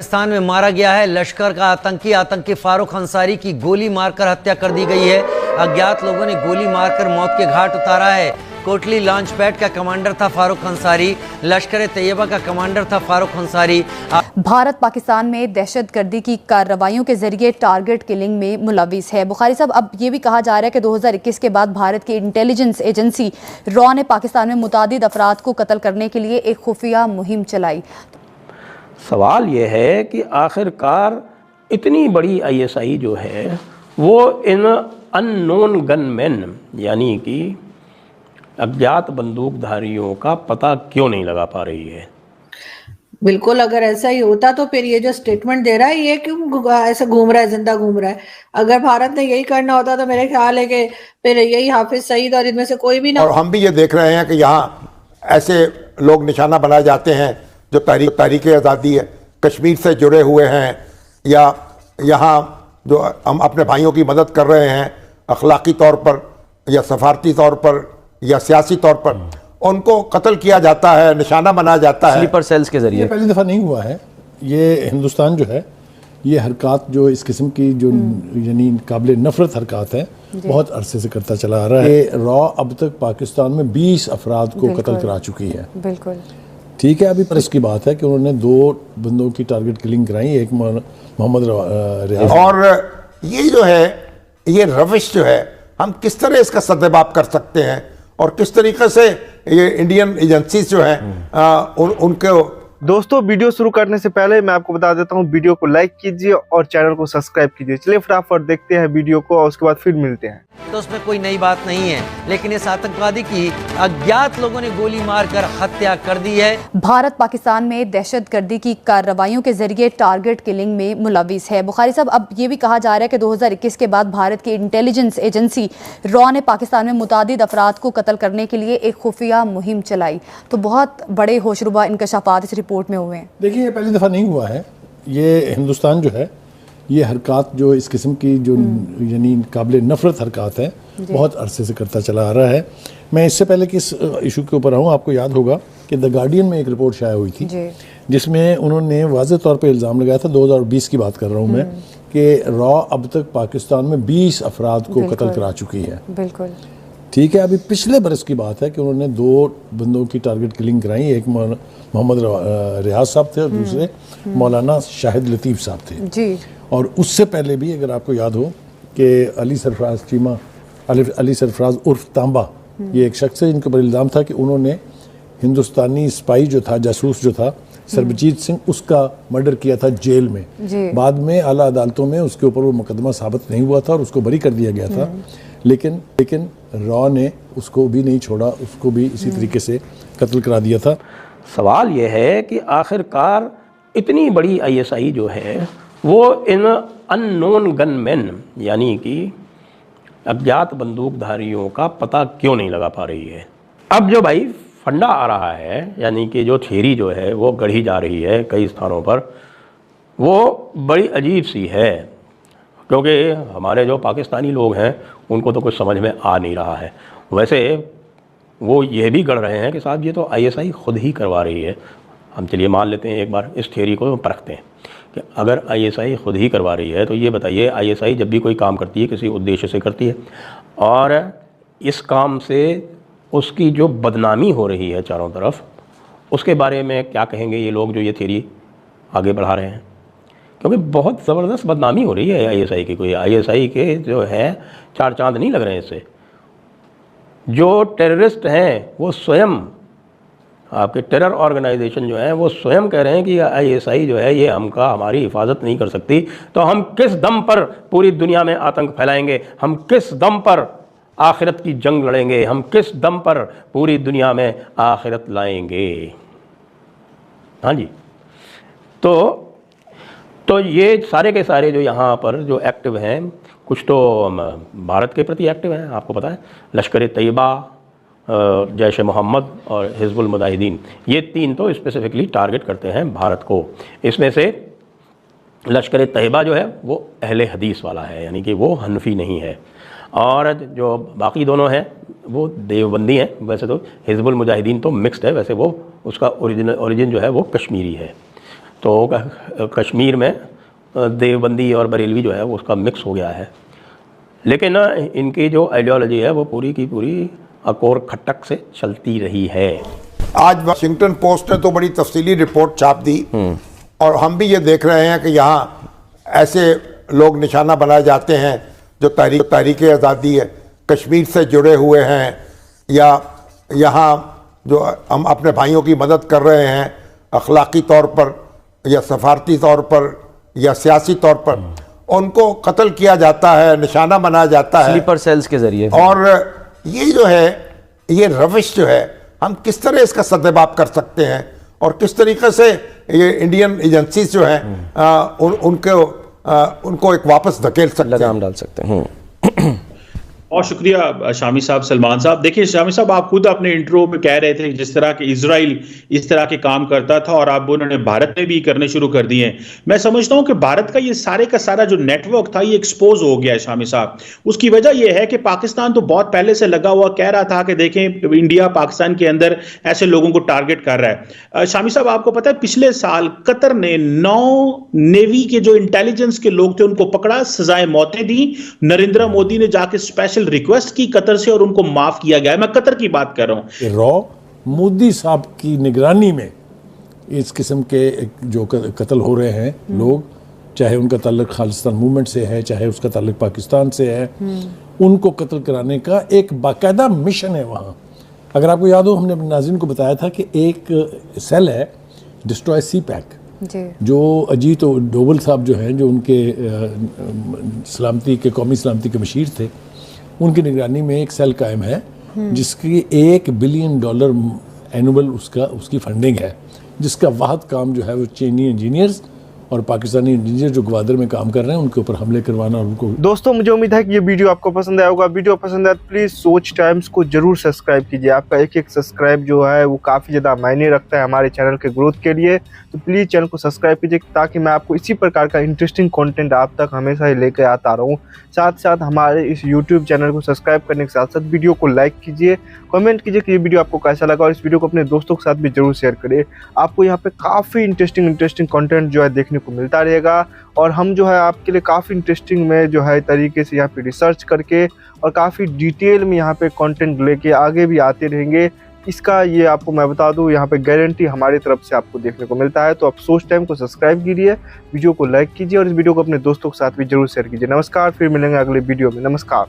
पाकिस्तान में मारा गया है लश्कर का आतंकी फारूक अंसारी की गोली मारकर हत्या कर दी गई है। अज्ञात लोगों ने गोली मारकर मौत के घाट उतारा है। कोटली लॉन्च पैड का कमांडर था फारूक अंसारी, लश्कर तैयबा का कमांडर था फारूक अंसारी। भारत पाकिस्तान में दहशतगर्दी की कार्रवाइयों के जरिए टारगेट किलिंग में मुलविस है। बुखारी साहब, अब ये भी कहा जा रहा है कि 2021 के बाद भारत की इंटेलिजेंस एजेंसी रॉ ने पाकिस्तान में मुतादिद अफराद को कत्ल करने के लिए एक खुफिया मुहिम चलाई। सवाल ये है कि आखिरकार इतनी बड़ी ISI जो है वो इन अननोन गनमैन यानी कि अज्ञात बंदूकधारियों का पता क्यों नहीं लगा पा रही है। बिल्कुल, अगर ऐसा ही होता तो फिर ये जो स्टेटमेंट दे रहा है ये क्यों ऐसे घूम रहा है, जिंदा घूम रहा है। अगर भारत ने यही करना होता तो मेरे ख्याल है कि फिर यही हाफिज सईद और इनमें से कोई भी ना। और हम भी ये देख रहे हैं कि यहाँ ऐसे लोग निशाना बनाए जाते हैं जो तारीख आज़ादी है कश्मीर से जुड़े हुए हैं, या यहाँ जो हम अपने भाइयों की मदद कर रहे हैं अखलाकी तौर पर या सफारती तौर पर या सियासी तौर पर, उनको कत्ल किया जाता है, निशाना बनाया जाता है स्लीपर सेल्स के जरिए। पहली दफ़ा नहीं हुआ है। ये हिंदुस्तान जो है ये हरकत जो इस किस्म की जो यानी काबिल नफरत हरकत है बहुत अरसे से करता चला आ रहा है। रॉ अब तक पाकिस्तान में 20 अफराद को कत्ल करा चुकी है। बिल्कुल ठीक है, अभी पर इसकी बात है कि उन्होंने 2 बंदों की टारगेट किलिंग कराई, एक मोहम्मद रियाज। और ये जो है ये रविश जो है हम किस तरह इसका सद्भाव कर सकते हैं और किस तरीके से ये इंडियन एजेंसीज जो है उनके। दोस्तों, वीडियो शुरू करने से पहले मैं आपको बता देता हूँ, वीडियो को लाइक कीजिए और चैनल को सब्सक्राइब कीजिए। चलिए फटाफट देखते हैं वीडियो को और उसके बाद फिर मिलते हैं। तो उसमें कोई नई बात नहीं है, लेकिन इस आतंकवादी की अज्ञात लोगों ने गोली मारकर हत्या कर दी है। भारत पाकिस्तान में दहशतगर्दी की कार्रवाइयों के जरिए टारगेट किलिंग में मुलविस है। बुखारी साहब, अब ये भी कहा जा रहा है कि 2021 के बाद भारत की इंटेलिजेंस एजेंसी रॉ ने पाकिस्तान में मुतादिद अफराद को कत्ल करने के लिए एक खुफिया मुहिम चलाई। तो बहुत बड़े होशरुबा इंकशाफात इस रिपोर्ट में हुए हैं। देखिए, ये पहली दफ़ा नहीं हुआ है। ये हिंदुस्तान जो है ये हरकत जो इस किस्म की जो यानी काबिल नफरत हरकत है बहुत अरसे से करता चला आ रहा है। मैं इससे पहले कि इस इशू के ऊपर आऊँ, आपको याद होगा कि द गार्डियन में एक रिपोर्ट शाया हुई थी जिसमें उन्होंने वाज़ेह तौर पे इल्ज़ाम लगाया था, 2020 की बात कर रहा हूँ मैं, कि रॉ अब तक पाकिस्तान में 20 अफराद को कत्ल करा चुकी है। बिल्कुल ठीक है, अभी पिछले बरस की बात है कि उन्होंने 2 बंदों की टारगेट किलिंग कराई, एक मोहम्मद रियाज साहब थे और दूसरे मौलाना शाहिद लतीफ़ साहब थे जी। और उससे पहले भी अगर आपको याद हो कि अली सरफराज उर्फ तांबा, ये एक शख्स है जिनके ऊपर इल्ज़ाम था कि उन्होंने हिंदुस्तानी स्पाई जो था, जासूस जो था सरबजीत सिंह, उसका मर्डर किया था जेल में। बाद में आला अदालतों में उसके ऊपर वो मुकदमा साबित नहीं हुआ था और उसको बरी कर दिया गया था। लेकिन रॉ ने उसको भी नहीं छोड़ा, उसको भी इसी तरीके से कत्ल करा दिया था। सवाल ये है कि आखिरकार इतनी बड़ी ISI जो है वो इन अननोन गनमैन यानी कि अज्ञात बंदूकधारियों का पता क्यों नहीं लगा पा रही है। अब जो भाई फंडा आ रहा है यानी कि जो थ्योरी जो है वो गढ़ी जा रही है कई स्थानों पर, वो बड़ी अजीब सी है, क्योंकि हमारे जो पाकिस्तानी लोग हैं उनको तो कुछ समझ में आ नहीं रहा है। वैसे वो ये भी गढ़ रहे हैं कि साहब ये तो ISI खुद ही करवा रही है। हम चलिए मान लेते हैं, एक बार इस थ्योरी को परखते हैं कि अगर ISI खुद ही करवा रही है तो ये बताइए, ISI जब भी कोई काम करती है किसी उद्देश्य से करती है, और इस काम से उसकी जो बदनामी हो रही है चारों तरफ, उसके बारे में क्या कहेंगे ये लोग जो ये थ्योरी आगे बढ़ा रहे हैं। क्योंकि बहुत ज़बरदस्त बदनामी हो रही है ISI की। कोई ISI के जो है 4 चांद नहीं लग रहे हैं इससे। जो टेररिस्ट हैं वो स्वयं, आपके टेरर ऑर्गेनाइजेशन जो है वो स्वयं कह रहे हैं कि ISI जो है ये हमारी हिफाजत नहीं कर सकती, तो हम किस दम पर पूरी दुनिया में आतंक फैलाएंगे, हम किस दम पर आखिरत की जंग लड़ेंगे, हम किस दम पर पूरी दुनिया में आखिरत लाएंगे। हाँ जी, तो ये सारे के सारे जो यहाँ पर जो एक्टिव हैं, कुछ तो भारत के प्रति एक्टिव हैं, आपको पता है, लश्कर तैयबा, जैश मोहम्मद और हिजबुल मुजाहिदीन, ये 3 तो स्पेसिफिकली टारगेट करते हैं भारत को। इसमें से लश्कर तैयबा जो है वो अहले हदीस वाला है, यानी कि वो हनफी नहीं है, और जो बाकी दोनों हैं वो देवबंदी हैं। वैसे तो हिजबुल मुजाहिदीन तो मिक्स्ड है, वैसे वो उसका ओरिजिन जो है वो कश्मीरी है। तो कश्मीर में देवबंदी और बरेलवी जो है वो उसका मिक्स हो गया है। लेकिन इनकी जो आइडियोलॉजी है वो पूरी की पूरी अकोर खट्टक से चलती रही है। आज वाशिंगटन पोस्ट ने तो बड़ी तफसीली रिपोर्ट छाप दी और हम भी ये देख रहे हैं कि यहाँ ऐसे लोग निशाना बनाए जाते हैं जो तारीख आज़ादी है कश्मीर से जुड़े हुए हैं, या यहाँ जो हम अपने भाइयों की मदद कर रहे हैं अखलाकी तौर पर या सफारती तौर पर या सियासी तौर पर, उनको कत्ल किया जाता है, निशाना बनाया जाता है स्लीपर सेल्स के जरिए। और ये जो है ये रविश जो है हम किस तरह इसका सद्भाव कर सकते हैं और किस तरीके से ये इंडियन एजेंसीज जो हैं उनको एक वापस धकेल सकते हैं, लगाम डाल सकते हैं। बहुत शुक्रिया शामी साहब, सलमान साहब। देखिए शामी साहब, आप खुद अपने इंट्रो में कह रहे थे जिस तरह के इजराइल इस तरह के काम करता था और अब उन्होंने भारत में भी करने शुरू कर दिए हैं। मैं समझता हूं कि भारत का ये सारे का सारा जो नेटवर्क था ये एक्सपोज हो गया है शामी साहब। उसकी वजह यह है कि पाकिस्तान तो बहुत पहले से लगा हुआ कह रहा था कि देखें इंडिया पाकिस्तान के अंदर ऐसे लोगों को टारगेट कर रहा है। शामी साहब, आपको पता है पिछले साल कतर ने 9 नेवी के जो इंटेलिजेंस के लोग थे उनको पकड़ा, सजाएं मौतें दी। नरेंद्र मोदी ने जाके स्पेशल रिक्वेस्ट की कतर से और उनको माफ किया गया है। मैं कतर की बात कर रहा हूं। रॉ मोदी साहब की निगरानी में इस किस्म के जो कत्ल हो रहे हैं लोग, चाहे उनका ताल्लुक खालिस्तान मूवमेंट से है चाहे उसका ताल्लुक पाकिस्तान से है, उनको कत्ल कराने का एक बाकायदा मिशन है वहाँ। अगर आपको याद हो, हमने अपने नाज़रीन को बताया था कि एक सेल है डिस्ट्रॉय सी पैक, जो अजीत डोवल साहब जो हैं, जो उनके सलामती के कौमी सलामती के मशीर थे, उनकी निगरानी में एक सेल कायम है जिसकी $1 बिलियन एनुअल उसकी फंडिंग है, जिसका वाहद काम जो है वो चीनी इंजीनियर्स और पाकिस्तानी इंजीनियर जो ग्वादर में काम कर रहे हैं उनके ऊपर हमले करवाना और उनको। दोस्तों, मुझे उम्मीद है कि ये वीडियो आपको पसंद आया होगा। वीडियो पसंद आया तो प्लीज़ सोच टाइम्स को जरूर सब्सक्राइब कीजिए। आपका एक सब्सक्राइब जो है वो काफ़ी ज़्यादा मायने रखता है हमारे चैनल के ग्रोथ के लिए। तो प्लीज़ चैनल को सब्सक्राइब कीजिए ताकि मैं आपको इसी प्रकार का इंटरेस्टिंग कंटेंट आप तक हमेशा ही लेकर आता रहूँ। साथ साथ हमारे इस यूट्यूब चैनल को सब्सक्राइब करने के साथ साथ वीडियो को लाइक कीजिए, कमेंट कीजिए कि ये वीडियो आपको कैसा लगा और इस वीडियो को अपने दोस्तों के साथ भी जरूर शेयर करिए। आपको यहाँ पे काफ़ी इंटरेस्टिंग कंटेंट जो है देखने को मिलता रहेगा और हम जो है आपके लिए काफ़ी इंटरेस्टिंग में जो है तरीके से यहाँ पे रिसर्च करके और काफ़ी डिटेल में यहाँ पे कंटेंट लेके आगे भी आते रहेंगे। इसका ये आपको मैं बता दूं, यहाँ पे गारंटी हमारी तरफ से आपको देखने को मिलता है। तो आप सोच टाइम को सब्सक्राइब कीजिए, वीडियो को लाइक कीजिए और इस वीडियो को अपने दोस्तों के साथ भी जरूर शेयर कीजिए। नमस्कार, फिर मिलेंगे अगले वीडियो में। नमस्कार।